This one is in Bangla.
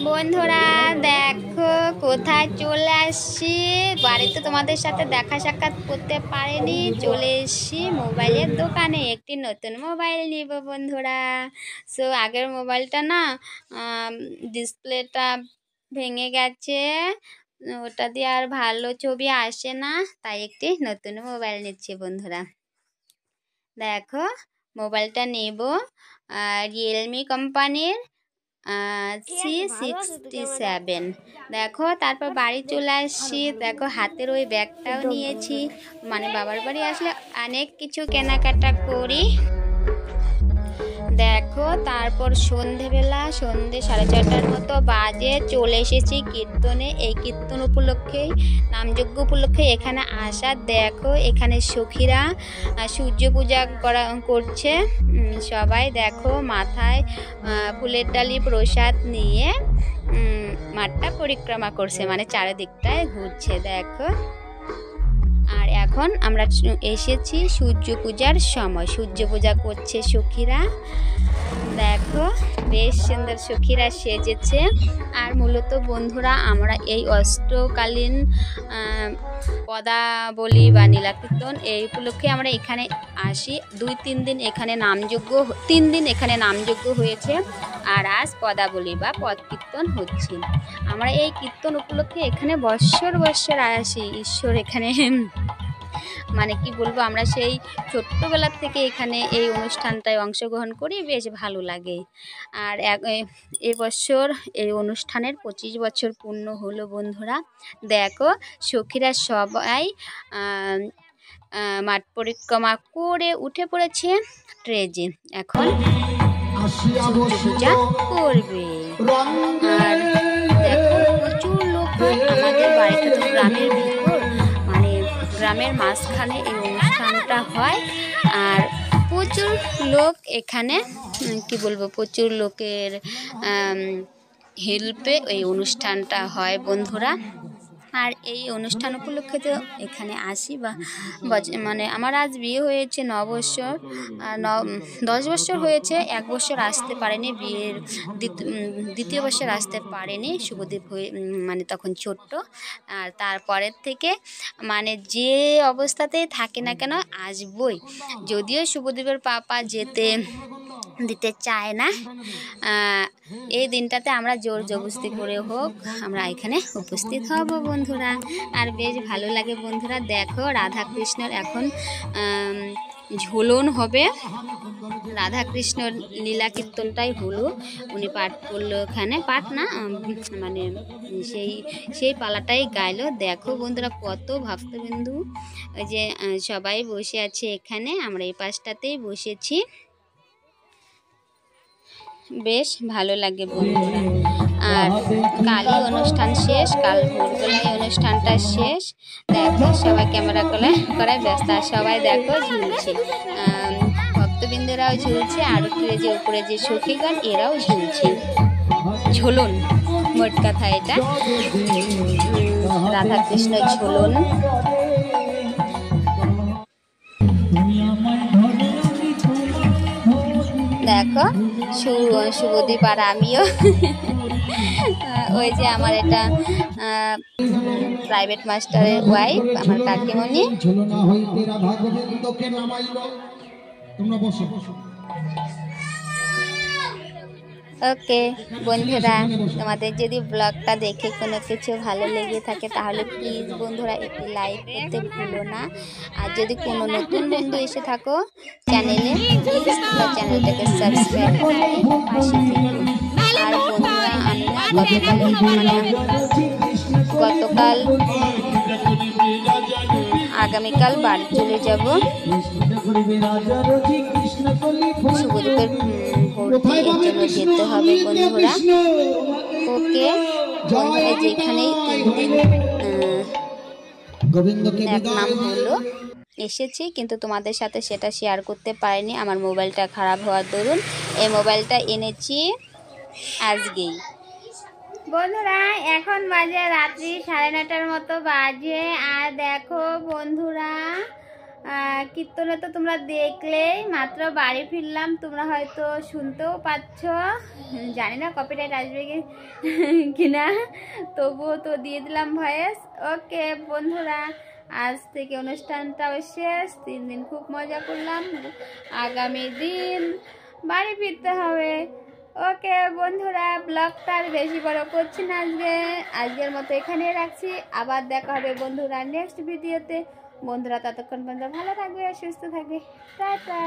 বন্ধুরা দেখো কোথায় চলে আসছি। বাড়িতে তোমাদের সাথে দেখা সাক্ষাৎ করতে পারিনি, চলে এসছি মোবাইলের দোকানে একটি নতুন মোবাইল নিব বন্ধুরা। সো আগের মোবাইলটা না ডিসপ্লেটা ভেঙে গেছে, ওটা দিয়ে আর ভালো ছবি আসে না, তাই একটি নতুন মোবাইল নিচ্ছি বন্ধুরা। দেখো মোবাইলটা নেব রিয়েলমি কোম্পানির C67। দেখো তারপর বাড়ি চলে আসছি। দেখো হাতের ওই ব্যাগটাও নিয়েছি, মানে বাবার বাড়ি আসলে অনেক কিছু কেনাকাটা করি। দেখো তারপর সন্ধেবেলা, সন্ধে 4:30টার মতো বাজে, চলে এসেছি কীর্তনে। এই কীর্তন উপলক্ষেই, নামযজ্ঞ উপলক্ষে এখানে আসা। দেখো এখানে সখীরা সূর্য পূজা করছে সবাই। দেখো মাথায় ফুলের ডালি প্রসাদ নিয়ে মাঠটা পরিক্রমা করছে, মানে চারিদিকটায় ঘুরছে। দেখো আর এখন আমরা এসেছি সূর্য পূজার সময়, সূর্য পূজা করছে সখীরা। দেখো বেশ সুন্দর সখীরা সেজেছে। আর মূলত বন্ধুরা আমরা এই অষ্টকালীন পদাবলী বা নীলাকীর্তন এই উপলক্ষে আমরা এখানে আসি। 2-3 দিন এখানে নামযজ্ঞ, 3 দিন এখানে নামযজ্ঞ হয়েছে, আর আজ পদাবলী বা পদ কীর্তন হচ্ছে। আমরা এই কীর্তন উপলক্ষে এখানে বৎসর আসি। ঈশ্বর এখানে মানে কি বলবো, আমরা সেই ছোট্টবেলার থেকে এখানে এই অনুষ্ঠানটায় অংশগ্রহণ করি, বেশ ভালো লাগে। আর এবছর এই অনুষ্ঠানের 25 বছর পূর্ণ হলো বন্ধুরা। দেখো সখীরা সবাই মাঠ পরিক্রমা করে উঠে পড়েছে ট্রেজে, এখন পূজা করবে। আর দেখো প্রচুর লোক হয়, আমাদের বাড়িটা তো গ্রামের ভিতর, মানে গ্রামের মাঝখানে এই অনুষ্ঠানটা হয়। আর প্রচুর লোক এখানে, কি বলবো, প্রচুর লোকের হেল্পে এই অনুষ্ঠানটা হয় বন্ধুরা। আর এই অনুষ্ঠান উপলক্ষে তো এখানে আসি, বা মানে আমার আজ বিয়ে হয়েছে 9 বছর, 10 বছর হয়েছে। 1 বছর আসতে পারেনি, বিয়ের দ্বিতীয় বছর আসতে পারেনি, শুভদীপ হয়ে মানে তখন ছোট্ট। আর তারপরের থেকে মানে যে অবস্থাতেই থাকে না কেন আসবই। যদিও শুভদীপের পাপা দিতে চায় না, এই দিনটাতে আমরা জোর জবরদস্তি করে হোক আমরা এখানে উপস্থিত হব বন্ধুরা। আর বেশ ভালো লাগে বন্ধুরা। দেখো রাধা কৃষ্ণর এখন ঝুলন হবে, রাধা কৃষ্ণ লীলা কীর্তনটাই হলো, উনি পাঠ করলো এখানে, পাঠ না মানে সেই পালাটাই গাইলো। দেখো বন্ধুরা কত ভক্তবিন্দু, ওই যে সবাই বসে আছে এখানে, আমরা এই পাশটাতেই বসেছি, বেশ ভালো লাগে বন্ধুরা। আর কালই অনুষ্ঠান শেষ, কাল ভোরবেলায় অনুষ্ঠানটা শেষ। দেখো সবাই ক্যামেরা করায় ব্যস্ত, আর সবাই দেখো ঝুলছে, ভক্তবৃন্দরাও ঝুলছে, আর যে উপরে যে সখীগণ এরাও ঝুলছে। ঝোলন মোট কথা এটা, রাধাকৃষ্ণ ঝোলন। দেখো শুভদীপ আর আমিও ওই যে আমার এটা প্রাইভেট মাস্টারের ওয়াইফ, আমার কাকিমণি। ওকে বন্ধুরা, তোমাদের যদি ব্লগটা দেখে কোনো কিছু ভালো লেগে থাকে তাহলে প্লিজ বন্ধুরা একটি লাইক করতে ভুলো না। আর যদি কোনো নতুন বন্ধু এসে থাকো চ্যানেলে, প্লিজ তোমরা চ্যানেলটাকে সাবস্ক্রাইব করে পাশে থেকো। আর বন্ধুরা আমি গতকাল আগামীকাল বাড়ি চলে যাব, শুভদীপের ভর্তি এর জন্য যেতে হবে বন্ধুরা। ওকে বন্ধুরা, যেখানেই 3 দিন এক নাম হলো এসেছি, কিন্তু তোমাদের সাথে সেটা শেয়ার করতে পারিনি, আমার মোবাইলটা খারাপ হওয়ার দরুন। এই মোবাইলটা এনেছি আজকেই বন্ধুরা। এখন বাজে রাত্রি 9:30টার মতো বাজে। আর দেখো বন্ধুরা কীর্তনে তো তোমরা দেখলেই, মাত্র বাড়ি ফিরলাম, তোমরা হয়তো শুনতেও পাচ্ছ, জানি না কপিরাইট আসবে কিনা, তবুও তো দিয়ে দিলাম ভয়েস। ওকে বন্ধুরা, আজ থেকে অনুষ্ঠানটাও শেষ, 3 দিন খুব মজা করলাম, আগামী দিন বাড়ি ফিরতে হবে। ওকে বন্ধুরা, ব্লগটা আর বেশি বড় করছি না, আজকের মতো এখানে রাখছি। আবার দেখা হবে বন্ধুরা নেক্সট ভিডিওতে। বন্ধুরা ততক্ষণ পর্যন্ত ভালো থাকবে, সুস্থ থাকবে, টাটা।